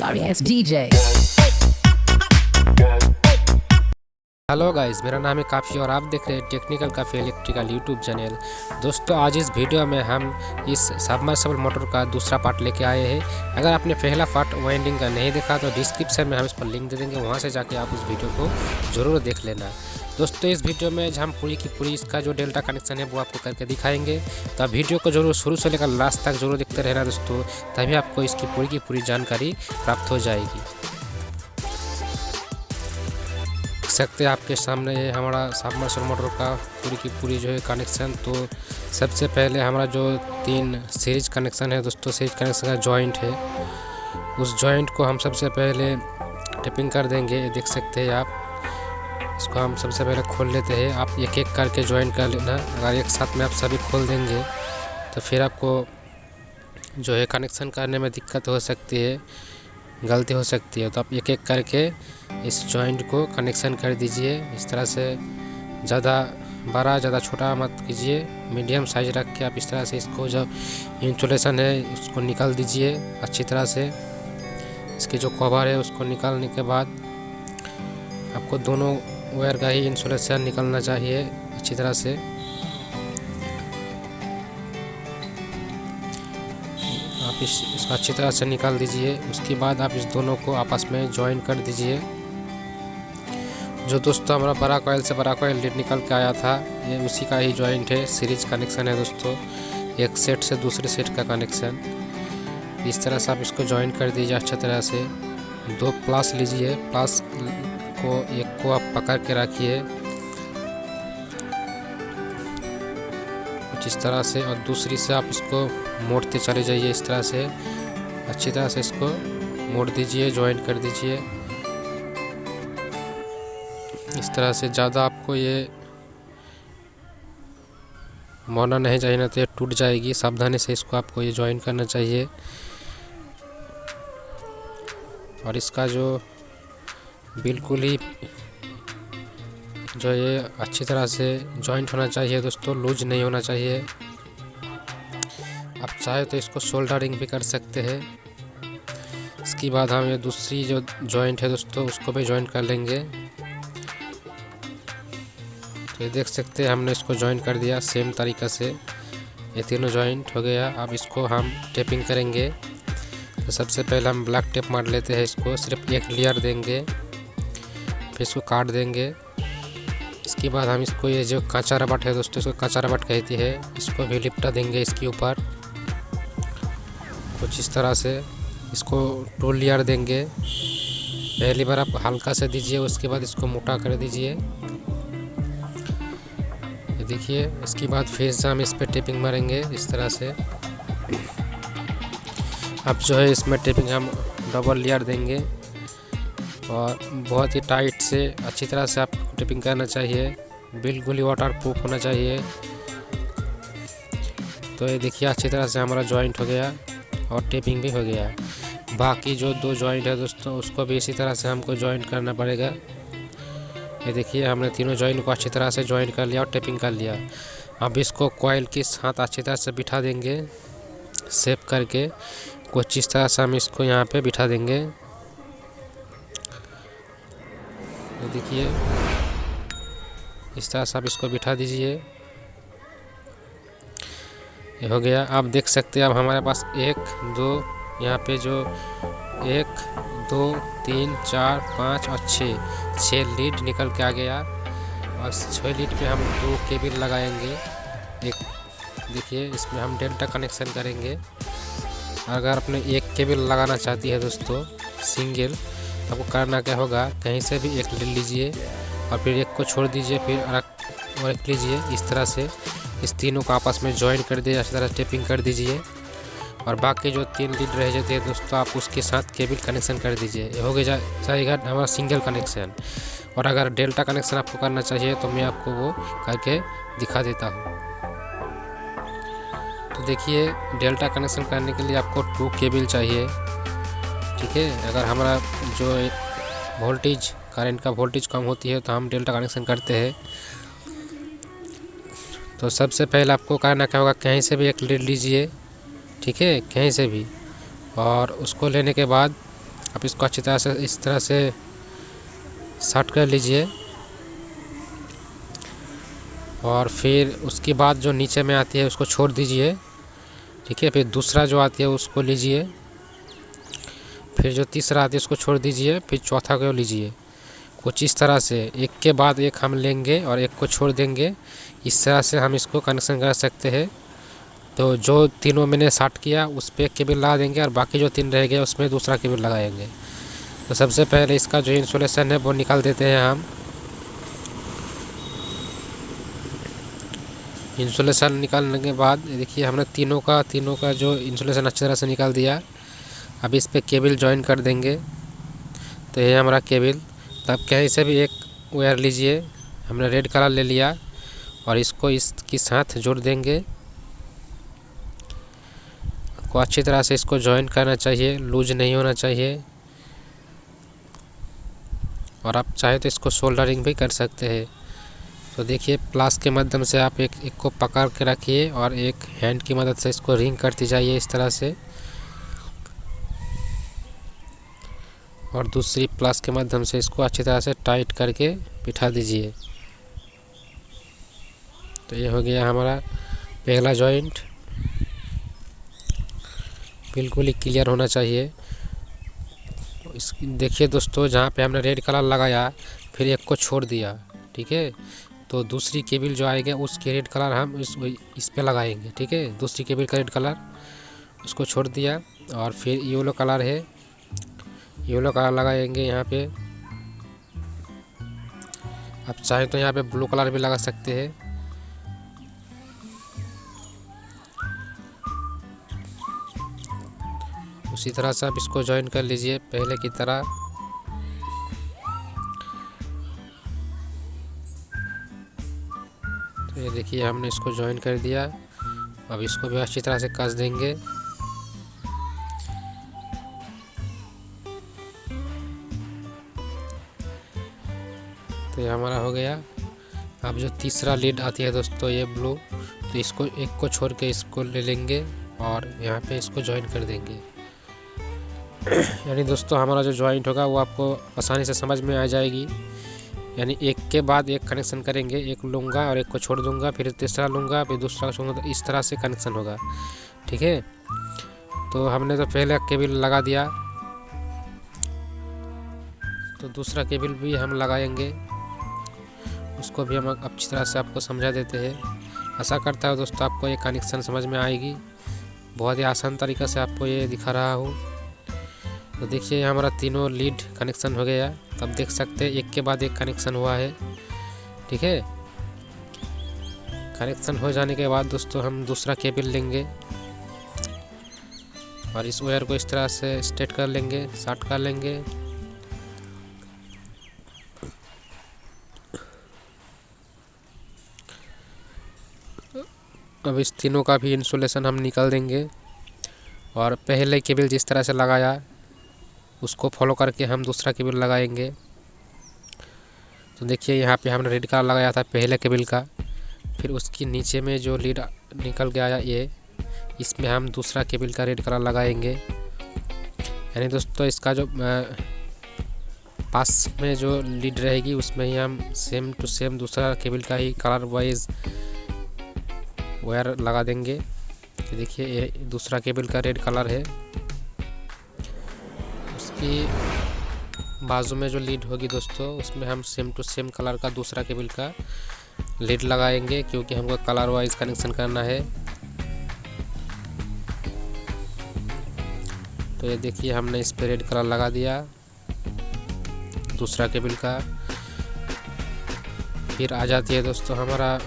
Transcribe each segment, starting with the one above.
Sorry ass DJ. Hello guys, मेरा नाम है काफ़ी और आप देख रहे हैं टेक्निकल काफ़ी इलेक्ट्रिकल यूट्यूब चैनल। दोस्तों, आज इस वीडियो में हम इस सबमर्सिबल मोटर का दूसरा पार्ट लेके आए हैं। अगर आपने पहला पार्ट वाइंडिंग का नहीं देखा तो डिस्क्रिप्शन में हम इस पर लिंक दे देंगे, वहां से जाके आप उस वीडियो को ज़रूर देख लेना। दोस्तों, इस वीडियो में हम पूरी की पूरी इसका जो डेल्टा कनेक्शन है वो आपको करके दिखाएंगे, तो आप वीडियो को जरूर शुरू से लेकर लास्ट तक जरूर देखते रहना दोस्तों, तभी आपको इसकी पूरी की पूरी जानकारी प्राप्त हो जाएगी। सकते हैं आपके सामने ये हमारा सबमर्सिबल मोटर का पूरी की पूरी जो है कनेक्शन। तो सबसे पहले हमारा जो 3 सीरीज कनेक्शन है दोस्तों, सीरीज कनेक्शन का जॉइंट है, उस जॉइंट को हम सबसे पहले टिपिंग कर देंगे। देख सकते हैं आप, इसको हम सबसे पहले खोल लेते हैं। आप एक एक करके ज्वाइन कर लेना। अगर एक साथ में आप सभी खोल देंगे तो फिर आपको जो है कनेक्शन करने में दिक्कत हो सकती है, गलती हो सकती है। तो आप एक एक करके इस जॉइंट को कनेक्शन कर दीजिए। इस तरह से ज़्यादा बड़ा ज़्यादा छोटा मत कीजिए, मीडियम साइज रख के आप इस तरह से इसको जो इंसुलेशन है उसको निकाल दीजिए अच्छी तरह से। इसके जो कवर है उसको निकालने के बाद आपको दोनों वायर का ही इंसुलेशन निकलना चाहिए अच्छी तरह से। आप इसको अच्छी तरह से निकाल दीजिए। उसके बाद आप इस दोनों को आपस में ज्वाइन कर दीजिए। जो दोस्तों हमारा बड़ा कॉइल से बड़ा कॉइल लीड निकल के आया था, ये उसी का ही जॉइंट है, सीरीज कनेक्शन है दोस्तों, एक सेट से दूसरे सेट का कनेक्शन। इस तरह से आप इसको ज्वाइन कर दीजिए अच्छी तरह से। 2 प्लस लीजिए, प्लस को एक को आप पकड़ के रखिए कुछ इस तरह से, और दूसरी से आप इसको मोड़ते चले जाइए इस तरह से। अच्छी तरह से इसको मोड़ दीजिए, ज्वाइन कर दीजिए इस तरह से। ज़्यादा आपको ये मोड़ना नहीं चाहिए, ना तो ये टूट जाएगी। सावधानी से इसको आपको ये ज्वाइन करना चाहिए। और इसका जो बिल्कुल ही जो ये अच्छी तरह से जॉइंट होना चाहिए दोस्तों, लूज नहीं होना चाहिए। आप चाहे तो इसको सोल्डरिंग भी कर सकते हैं। इसके बाद हम ये दूसरी जो जॉइंट है दोस्तों उसको भी जॉइंट कर लेंगे। तो ये देख सकते हैं हमने इसको जॉइंट कर दिया सेम तरीक़ा से। ये तीनों जॉइंट हो गया। अब इसको हम टेपिंग करेंगे। तो सबसे पहले हम ब्लैक टेप मार लेते हैं इसको, सिर्फ एक लेयर देंगे, फिर इसको काट देंगे। इसके बाद हम इसको ये जो कच्चा रबड़ है दोस्तों, इसको कच्चा रबड़ कहती है, इसको भी लिपटा देंगे इसके ऊपर कुछ इस तरह से। इसको 2 लेयर देंगे। पहली बार आप हल्का से दीजिए, उसके बाद इसको मोटा कर दीजिए, ये देखिए। इसके बाद फिर से हम इस पर टेपिंग मारेंगे इस तरह से। अब जो है इसमें टेपिंग हम डबल लेयर देंगे और बहुत ही टाइट से अच्छी तरह से आप टेपिंग करना चाहिए, बिल्कुल ही वाटर प्रूफ होना चाहिए। तो ये देखिए अच्छी तरह से हमारा जॉइंट हो गया और टेपिंग भी हो गया। बाकी जो 2 जॉइंट है दोस्तों उसको भी इसी तरह से हमको जॉइंट करना पड़ेगा। ये देखिए हमने तीनों जॉइंट को अच्छी तरह से जॉइंट कर लिया और टेपिंग कर लिया। अब इसको कॉइल के साथ अच्छी तरह से बिठा देंगे, सेप करके कुछ इस तरह से हम इसको यहाँ पे बिठा देंगे। ये देखिए इस तरह से आप इसको बिठा दीजिए, ये हो गया। आप देख सकते हैं अब हमारे पास 1 2 यहाँ पे जो 1 2 3 4 5 और 6 लीड निकल के आ गया। और 6 लीड पे हम 2 केबल लगाएंगे। एक देखिए इसमें हम डेल्टा कनेक्शन करेंगे। अगर आपने एक केबल लगाना चाहती है दोस्तों सिंगल, तो आपको करना क्या होगा, कहीं से भी एक ले लीजिए और फिर एक को छोड़ दीजिए, फिर और एक लीजिए। इस तरह से इस तीनों को आपस में ज्वाइन कर दीजिए, अच्छी तरह टेपिंग कर दीजिए। और बाकी जो 3 लीड रह जाते हैं दोस्तों, आप उसके साथ केबल कनेक्शन कर दीजिए। ये हो गया जाएगा हमारा सिंगल कनेक्शन। और अगर डेल्टा कनेक्शन आपको करना चाहिए तो मैं आपको वो करके दिखा देता हूँ। तो देखिए डेल्टा कनेक्शन करने के लिए आपको 2 केबल चाहिए, ठीक है। अगर हमारा जो वोल्टेज करंट का वोल्टेज कम होती है तो हम डेल्टा कनेक्शन करते हैं। तो सबसे पहले आपको करना क्या होगा, कहीं से भी एक लीड लीजिए, ठीक है, कहीं से भी। और उसको लेने के बाद आप इसको अच्छी तरह से इस तरह से शॉर्ट कर लीजिए। और फिर उसके बाद जो नीचे में आती है उसको छोड़ दीजिए, ठीक है। फिर दूसरा जो आती है उसको लीजिए, फिर जो तीसरा आती है उसको छोड़ दीजिए, फिर चौथा को लीजिए। कुछ इस तरह से एक के बाद एक हम लेंगे और एक को छोड़ देंगे। इस तरह से हम इसको कनेक्शन कर सकते हैं। तो जो तीनों मैंने शॉर्ट किया उस पर एक केबल लगा देंगे और बाकी जो 3 रह गए उसमें दूसरा केबल लगाएंगे। तो सबसे पहले इसका जो इंसुलेशन है वो निकाल देते हैं हम। इंसुलेशन निकालने के बाद देखिए हमने तीनों का जो इंसुलेशन अच्छी तरह से निकाल दिया। अब इस पर केबल ज्वाइन कर देंगे। तो ये हमारा केबल। तब कहीं से भी एक वायर लीजिए, हमने रेड कलर ले लिया और इसको इसके साथ जोड़ देंगे। आपको अच्छी तरह से इसको ज्वाइन करना चाहिए, लूज नहीं होना चाहिए। और आप चाहे तो इसको सोल्डरिंग भी कर सकते हैं। तो देखिए प्लास के माध्यम से आप एक को पकड़ के रखिए और एक हैंड की मदद से इसको रिंग करती जाइए इस तरह से, और दूसरी प्लस के माध्यम से इसको अच्छी तरह से टाइट करके बिठा दीजिए। तो ये हो गया हमारा पहला जॉइंट। बिल्कुल ही क्लियर होना चाहिए। इस देखिए दोस्तों, जहाँ पे हमने रेड कलर लगाया फिर एक को छोड़ दिया, ठीक है। तो दूसरी केबल जो आएगा उसके रेड कलर हम इस पे लगाएंगे, ठीक है। दूसरी केबल का रेड कलर उसको छोड़ दिया और फिर येलो कलर है, येलो कलर लगाएंगे यहाँ पे। आप चाहें तो यहाँ पे ब्लू कलर भी लगा सकते हैं। उसी तरह से आप इसको ज्वाइन कर लीजिए पहले की तरह। तो ये देखिए हमने इसको ज्वाइन कर दिया। अब इसको भी अच्छी तरह से कस देंगे। तो ये हमारा हो गया। अब जो तीसरा लीड आती है दोस्तों ये ब्लू, तो इसको एक को छोड़ के इसको ले लेंगे और यहाँ पे इसको ज्वाइन कर देंगे। यानी दोस्तों हमारा जो ज्वाइंट होगा वो आपको आसानी से समझ में आ जाएगी। यानी एक के बाद एक कनेक्शन करेंगे, एक लूँगा और एक को छोड़ दूँगा, फिर तीसरा लूँगा, फिर दूसरा छोड़ूँगा, तो इस तरह से कनेक्शन होगा, ठीक है। तो हमने तो पहले केबल लगा दिया, तो दूसरा केबल भी हम लगाएंगे। उसको भी हम अच्छी तरह से आपको समझा देते हैं। आशा करता है दोस्तों आपको ये कनेक्शन समझ में आएगी। बहुत ही आसान तरीक़े से आपको ये दिखा रहा हूँ। तो देखिए हमारा तीनों लीड कनेक्शन हो गया। तब देख सकते हैं एक के बाद एक कनेक्शन हुआ है, ठीक है। कनेक्शन हो जाने के बाद दोस्तों हम दूसरा केबल लेंगे और इस वायर को इस तरह से स्ट्रेट कर लेंगे, शॉर्ट कर लेंगे। अब इस तीनों का भी इंसुलेशन हम निकाल देंगे और पहले केबल जिस तरह से लगाया उसको फॉलो करके हम दूसरा केबल लगाएंगे। तो देखिए यहाँ पे हमने रेड कलर लगाया था पहले केबल का, फिर उसकी नीचे में जो लीड निकल के आया ये, इसमें हम दूसरा केबल का रेड कलर लगाएंगे। यानी दोस्तों इसका जो पास में जो लीड रहेगी उसमें ही हम सेम टू सेम दूसरा केबल का ही कलर वाइज वायर लगा देंगे। तो देखिए ये दूसरा केबल का रेड कलर है, उसकी बाजू में जो लीड होगी दोस्तों उसमें हम सेम टू सेम कलर का दूसरा केबल का लीड लगाएंगे, क्योंकि हमको कलर वाइज कनेक्शन करना है। तो ये देखिए हमने इस पे रेड कलर लगा दिया दूसरा केबल का। फिर आ जाती है दोस्तों हमारा,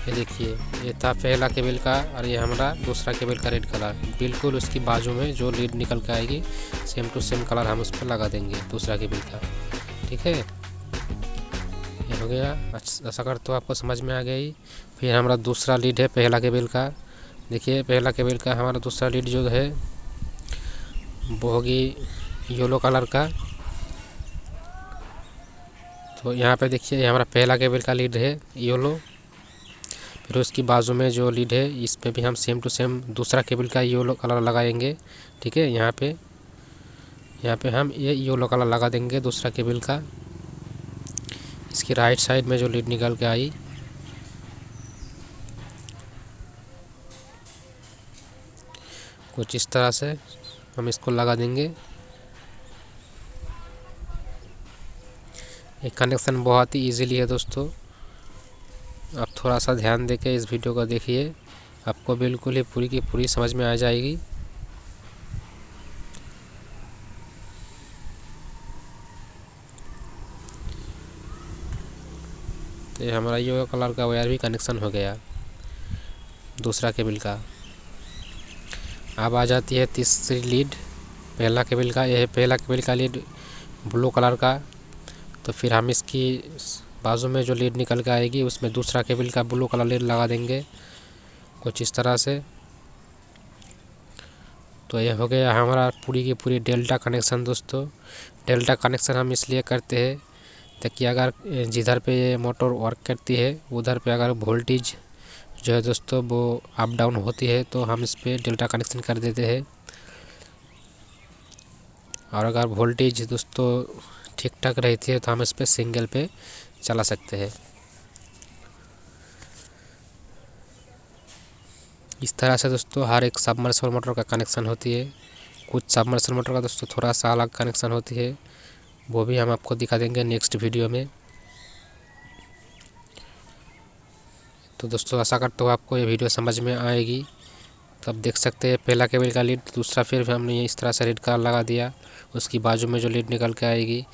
ये देखिए ये था पहला केबल का और ये हमारा दूसरा केबल का रेड कलर। बिल्कुल उसकी बाजू में जो लीड निकल के आएगी सेम टू सेम कलर हम उस पर लगा देंगे दूसरा केबल का, ठीक है। ये हो गया। ऐसा कर तो आपको समझ में आ गई। फिर हमारा दूसरा लीड है पहला केबल का। देखिए पहला केबल का हमारा दूसरा लीड जो है वो होगी येलो कलर का। तो यहाँ पे देखिए ये हमारा पहला केबल का लीड है येलो। फिर उसकी बाजू में जो लीड है इसमें भी हम सेम टू सेम दूसरा केबल का येलो कलर लगाएंगे। ठीक है, यहाँ पे हम ये येलो कलर लगा देंगे दूसरा केबल का। इसकी राइट साइड में जो लीड निकल के आई कुछ इस तरह से हम इसको लगा देंगे। ये कनेक्शन बहुत ही इजीली है दोस्तों, आप थोड़ा सा ध्यान देके इस वीडियो को देखिए, आपको बिल्कुल ही पूरी की पूरी समझ में आ जाएगी। तो ये हमारा येलो कलर का वायर भी कनेक्शन हो गया दूसरा केबल का। अब आ जाती है तीसरी लीड पहला केबल का। यह है पहला केबल का लीड ब्लू कलर का। तो फिर हम इसकी बाजू में जो लीड निकल के आएगी उसमें दूसरा केबल का ब्लू कलर लीड लगा देंगे कुछ इस तरह से। तो यह हो गया हमारा पूरी की पूरी डेल्टा कनेक्शन दोस्तों। डेल्टा कनेक्शन हम इसलिए करते हैं ताकि अगर जिधर पे ये मोटर वर्क करती है उधर पे अगर वोल्टेज जो है दोस्तों वो अप डाउन होती है तो हम इस पर डेल्टा कनेक्शन कर देते हैं। और अगर वोल्टेज दोस्तों ठीक ठाक रहती है तो हम इस पर सिंगल पे चला सकते हैं। इस तरह से दोस्तों हर एक सबमर्सिबल मोटर का कनेक्शन होती है। कुछ सबमर्सिबल मोटर का दोस्तों थोड़ा सा अलग कनेक्शन होती है, वो भी हम आपको दिखा देंगे नेक्स्ट वीडियो में। तो दोस्तों आशा करता हूँ आपको ये वीडियो समझ में आएगी। तो आप देख सकते हैं पहला केबल का लीड दूसरा फिर हमने इस तरह से रेड कलर लगा दिया। उसकी बाजू में जो लीड निकल के आएगी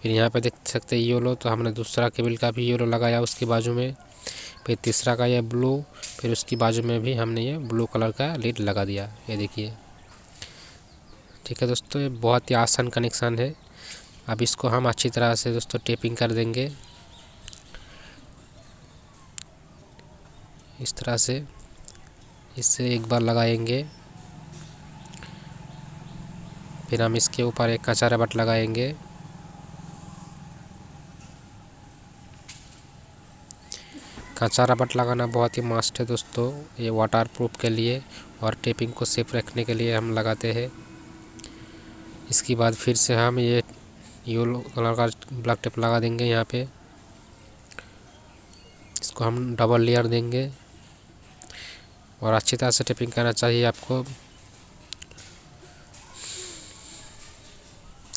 फिर यहाँ पे देख सकते हैं येलो, तो हमने दूसरा केबल का भी येलो लगाया उसकी बाजू में। फिर तीसरा का ये ब्लू, फिर उसकी बाजू में भी हमने ये ब्लू कलर का लीड लगा दिया, ये देखिए। ठीक है दोस्तों, ये बहुत ही आसान कनेक्शन है। अब इसको हम अच्छी तरह से दोस्तों टेपिंग कर देंगे इस तरह से। इससे एक बार लगाएंगे, फिर हम इसके ऊपर एक कच्चा रबड़ लगाएंगे। कच्चा रबड़ लगाना बहुत ही मस्ट है दोस्तों, ये वाटर प्रूफ के लिए और टेपिंग को सेफ रखने के लिए हम लगाते हैं। इसके बाद फिर से हम ये येलो कलर का ब्लैक टेप लगा देंगे यहाँ पे। इसको हम डबल लेयर देंगे और अच्छी तरह से टेपिंग करना चाहिए आपको।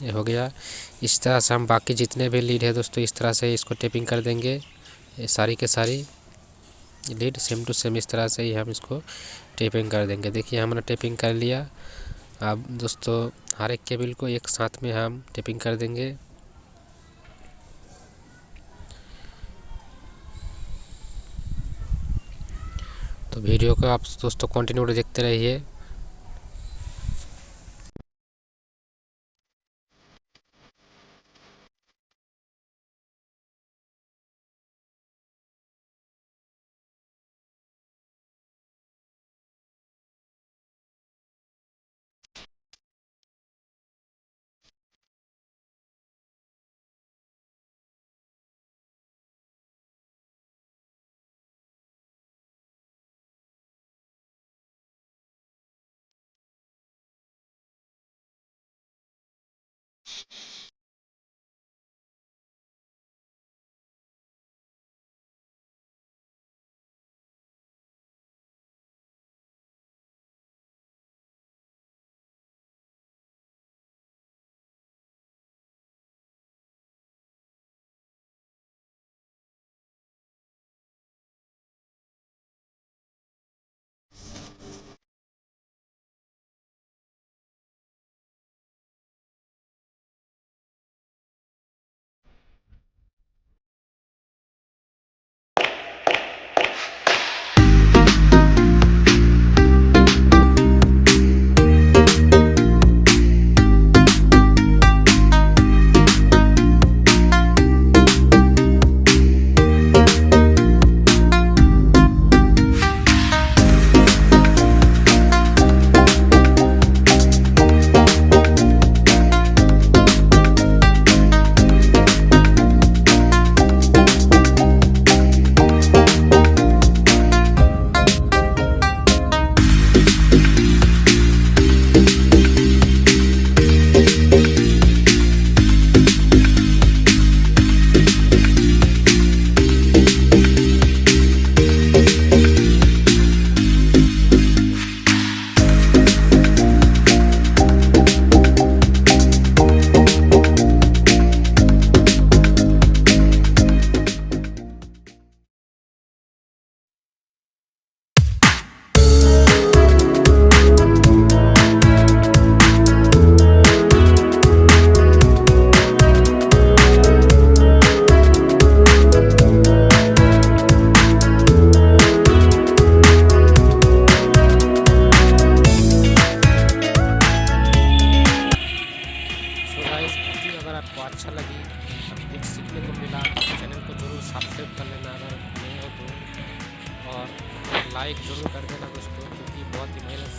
ये हो गया। इस तरह से हम बाकी जितने भी लीड है दोस्तों इस तरह से इसको टेपिंग कर देंगे। ये सारी के सारी लीड सेम टू सेम इस तरह से ही हम इसको टेपिंग कर देंगे। देखिए हमने टेपिंग कर लिया। अब दोस्तों हर एक केबल को एक साथ में हम टेपिंग कर देंगे। तो वीडियो को आप दोस्तों कंटिन्यू देखते रहिए।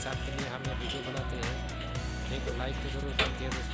आपके लिए हम ये वीडियो बनाते हैं। एक लाइक तो ज़रूर करते हैं दोस्तों।